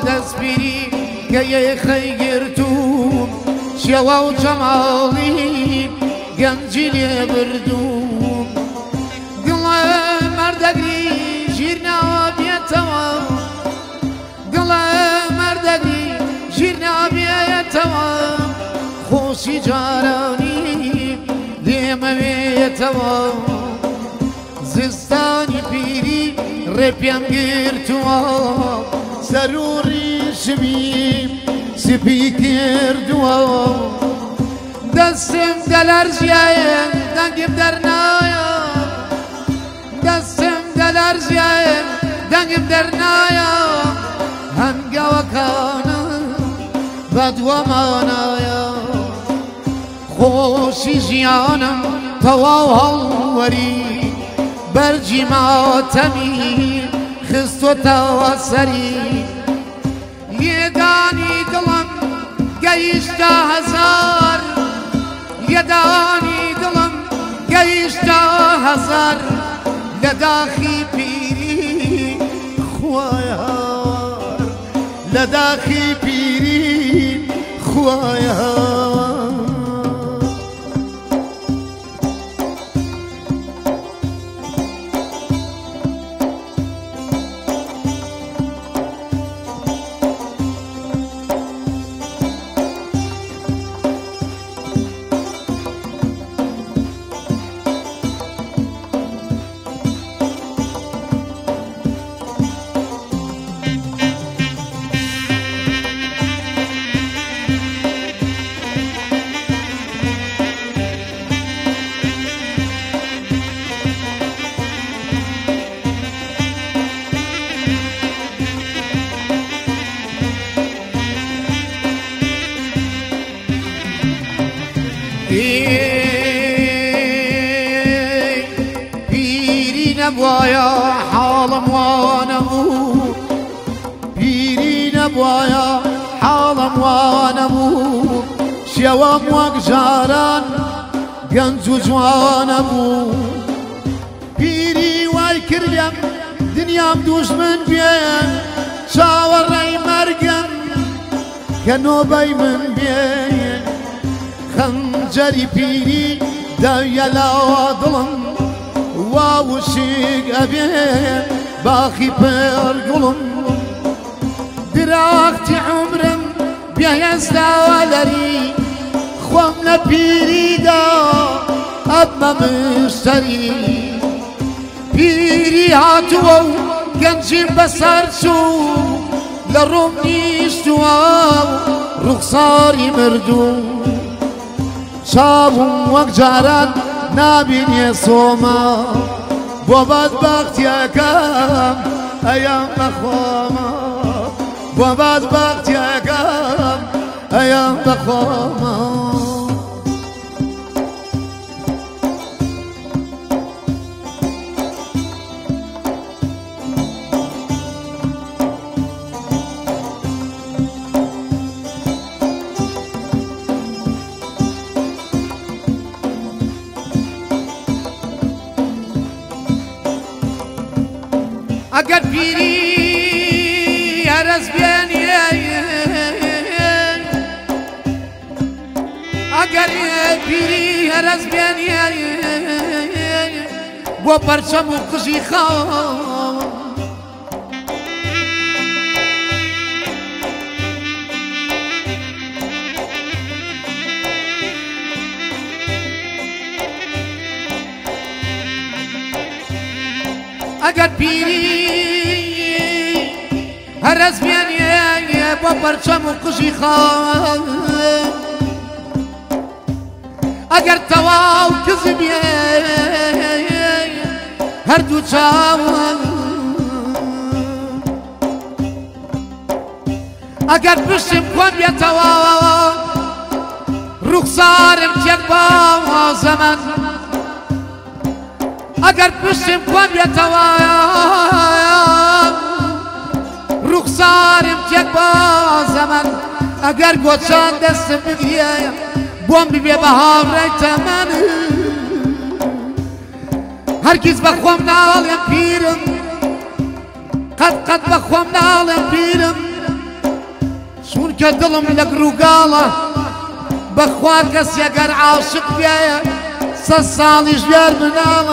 لدەستبیری گەیە خەیگرتوم شێوە و جەماڵی گەنجی لێ بردوم دڵێ مەردەگری ژیر نابێتەوە دڵێ مەردەگری ژیر نابێتەوە خۆشی جارانی لێمەوێتەوە زستانی پیری ڕێپیان گرتووە سەروڕی شمی سپی کردووە دەستم دەلەرزیایە دەنگم دەرنایە دەستم دەلەرزیایە دەنگم دەرنایە هەنگاوەکانم بەدوەمانایە خۆشی ژیانم تەواو هەڵوەری بەرجی ماتەمی خستوەتەوە سەری یێدانی دڵم گەیشتە هەزار یێدانی دڵم گەیشتە هەزار لە داخی پیری خوایار لە داخی پیری خوایار پیری نبوایە حاڵم وا نەبوو پیری نبوایە حاڵم وا نەبوو شێوەم وەک جاران گەنج و جوانە بوو پیری وای کردم دنیام دوژمن بێن چاوەڕێی مەرگم کە نۆبەی من بێن خەنجەری پیری داویە لاوە دڵم وا وشک ئەبێ باخی پێرگوڵم دراختی عمرم بێهێزداوە لەری خۆم لە پیریدا ئەبمە مشتەری پیری هاتووە و گەنجیم بەسەر چوو لە ڕۆم نیشتووە و ڕوخساری مردوو چاوم وەک جاران نابینێ سۆمە بۆ بەدبەختیەکەم ئەیان بەخۆمە بۆ بەدبەختیەکەم ئەیان بەخۆمە ئەگەر پیری هەرەز بێنێ ئەگەر پیری هەرەز بێنێ بۆ پەرچەم و قژی خاوم ئەگەر پیری هەرەز بێنێ بۆ پەرچەم و قژی خاوم ئەگەر تەواو کز بێ هەردوو چاوم ئەگەر پشتم کۆن بێتەوە ڕوخسارم تێک بازە من ئەگەر پشتم کۆن بێتەوە ڕوخسارم تێک بازە من ئەگەر گۆچان دەستم بگرێ بۆم ببێ بە هاوڕێی تەمەن هەرگیز بە خۆم ناڵێم پیرم قەت بە خۆم ناڵێم پیرم چونکە دڵم لە گروگاڵە بەخوا کەس ئەگەر عاشق بێیە 100 ساڵی ژێر مناڵ